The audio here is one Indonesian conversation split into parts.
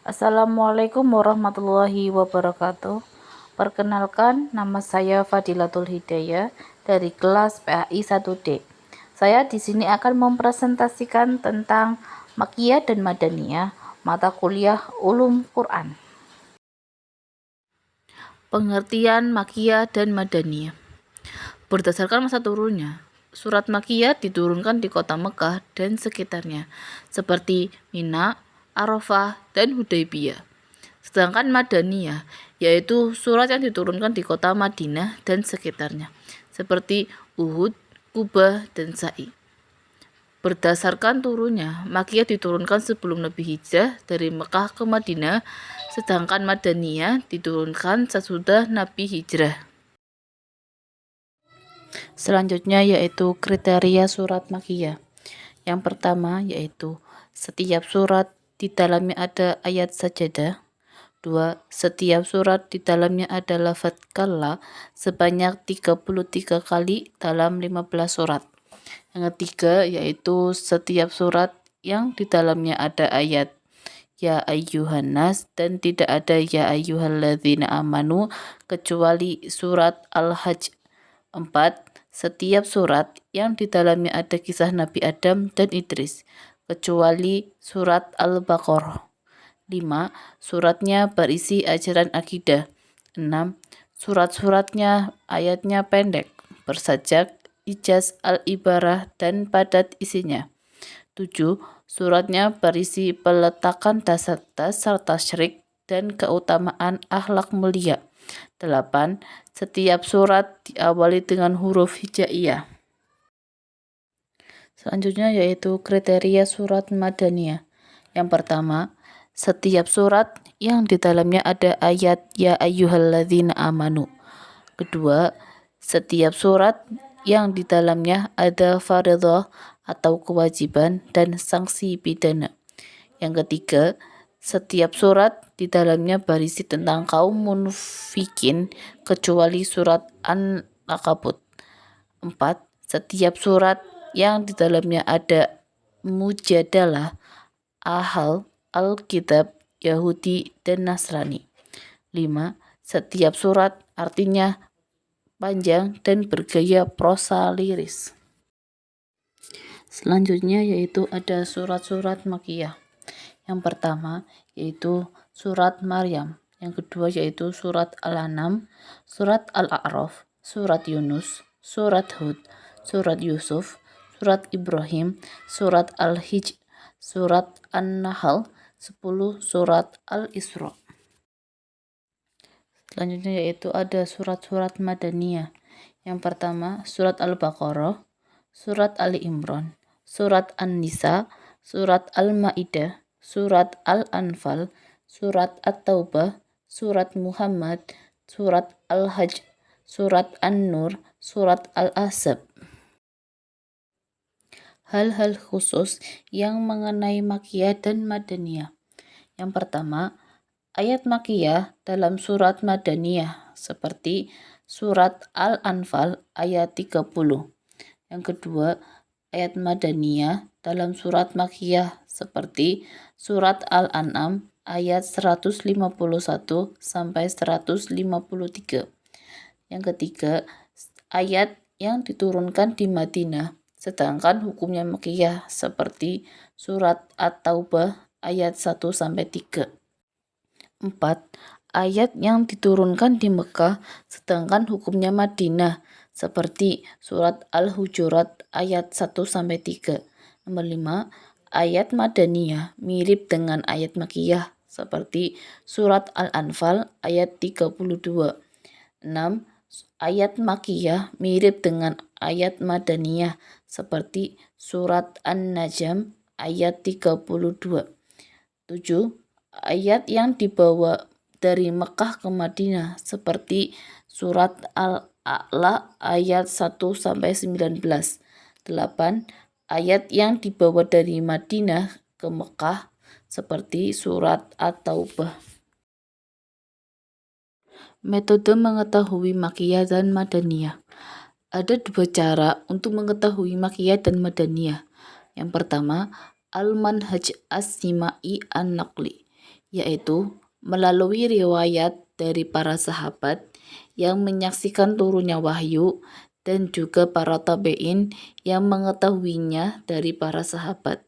Assalamualaikum warahmatullahi wabarakatuh. Perkenalkan, nama saya Fadilatul Hidayah dari kelas PAI 1D. Saya di sini akan mempresentasikan tentang Makkiyah dan Madaniyah, mata kuliah Ulum Quran. Pengertian Makkiyah dan Madaniyah. Berdasarkan masa turunnya, surat Makkiyah diturunkan di kota Mekah dan sekitarnya, seperti Mina, Arafah, dan Hudaybiyah. Sedangkan Madaniyah, yaitu surat yang diturunkan di kota Madinah dan sekitarnya, seperti Uhud, Kubah, dan Sa'i. Berdasarkan turunnya, Makkiyah diturunkan sebelum Nabi hijrah dari Mekah ke Madinah, sedangkan Madaniyah diturunkan sesudah Nabi hijrah. Selanjutnya yaitu kriteria surat Makkiyah. Yang pertama yaitu setiap surat di dalamnya ada ayat sajadah. 2. Setiap surat di dalamnya ada lafaz kalla sebanyak 33 kali dalam 15 surat. Yang ketiga yaitu setiap surat yang di dalamnya ada ayat ya ayyuhan nas dan tidak ada ya ayyuhalladzina amanu kecuali surat Al-Hajj. 4. Setiap surat yang di dalamnya ada kisah Nabi Adam dan Idris, kecuali surat Al-Baqarah. 5. Suratnya berisi ajaran akidah. 6. Surat-suratnya ayatnya pendek, bersajak, ijaz al-ibarah, dan padat isinya. 7. Suratnya berisi peletakan dasar-dasar tasyrik dan keutamaan akhlak mulia. 8. Setiap surat diawali dengan huruf hijaiyah. Selanjutnya yaitu kriteria surat Madaniyah. Yang pertama, setiap surat yang di dalamnya ada ayat ya ayyuhalladzina amanu. Kedua, setiap surat yang di dalamnya ada fardhah atau kewajiban dan sanksi pidana. Yang ketiga, setiap surat di dalamnya berisi tentang kaum munafikin kecuali surat An-Nakabut. 4. Setiap surat yang di dalamnya ada mujadalah ahal Alkitab, Yahudi, dan Nasrani. 5. Setiap surat artinya panjang dan bergaya prosa liris. Selanjutnya yaitu ada surat-surat Makkiyah. Yang pertama yaitu surat Maryam, yang kedua yaitu surat Al-An'am, surat Al-A'raf, surat Yunus, surat Hud, surat Yusuf, surat Ibrahim, surat Al-Hijr, surat An-Nahl, 10 surat Al-Isra. Selanjutnya yaitu ada surat-surat Madaniyah. Yang pertama surat Al-Baqarah, surat Ali Imran, surat An-Nisa, surat Al-Maidah, surat Al-Anfal, surat At-Taubah, surat Muhammad, surat Al-Hajj, surat An-Nur, surat Al-Ahzab. Hal-hal khusus yang mengenai Makkiyah dan Madaniyah. Yang pertama, ayat Makkiyah dalam surat Madaniyah seperti surat Al-Anfal ayat 30. Yang kedua, ayat Madaniyah dalam surat Makkiyah seperti surat Al-An'am ayat 151 sampai 153. Yang ketiga, ayat yang diturunkan di Madinah, sedangkan hukumnya Makkiyah seperti surat At-Taubah ayat 1 sampai 3. 4. Ayat yang diturunkan di Mekah, sedangkan hukumnya Madinah seperti surat Al-Hujurat ayat 1 sampai 3. Nomor 5. Ayat Madaniyah mirip dengan ayat Makkiyah seperti surat Al-Anfal ayat 32. 6. Ayat Makkiyah mirip dengan ayat Madaniyah seperti surat An-Najm ayat 32. 7. Ayat yang dibawa dari Mekah ke Madinah seperti surat Al-A'la ayat 1 sampai 19. 8. Ayat yang dibawa dari Madinah ke Mekah seperti surat At-Taubah. Metode mengetahui Makkiyah dan Madaniyah. Ada dua cara untuk mengetahui Makkiyah dan Madaniyah. Yang pertama, Al-Manhaj As-Simai An-Naqli, yaitu melalui riwayat dari para sahabat yang menyaksikan turunnya wahyu dan juga para tabi'in yang mengetahuinya dari para sahabat.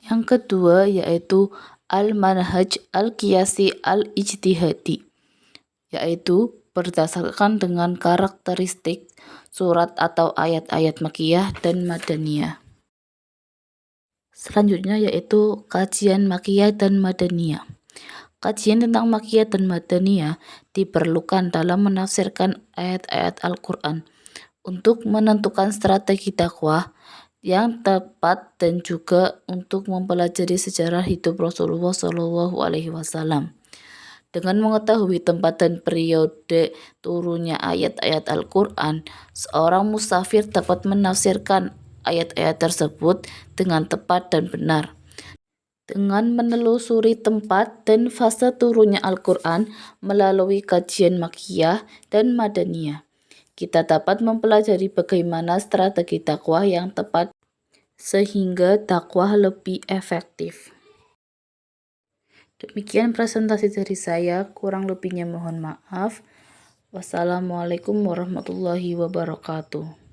Yang kedua yaitu al-manhaj al-qiyasi al-ijtihadi, yaitu berdasarkan dengan karakteristik surat atau ayat-ayat Makkiyah dan Madaniyah. Selanjutnya yaitu kajian Makkiyah dan Madaniyah. Kajian tentang Makkiyah dan Madaniyah diperlukan dalam menafsirkan ayat-ayat Al-Quran untuk menentukan strategi dakwah yang tepat dan juga untuk mempelajari sejarah hidup Rasulullah Shallallahu Alaihi Wasallam. Dengan mengetahui tempat dan periode turunnya ayat-ayat Al-Quran, seorang musafir dapat menafsirkan ayat-ayat tersebut dengan tepat dan benar. Dengan menelusuri tempat dan fase turunnya Al-Quran melalui kajian Makkiyah dan Madaniyah, kita dapat mempelajari bagaimana strategi dakwah yang tepat sehingga dakwah lebih efektif. Demikian presentasi dari saya, kurang lebihnya mohon maaf. Wassalamualaikum warahmatullahi wabarakatuh.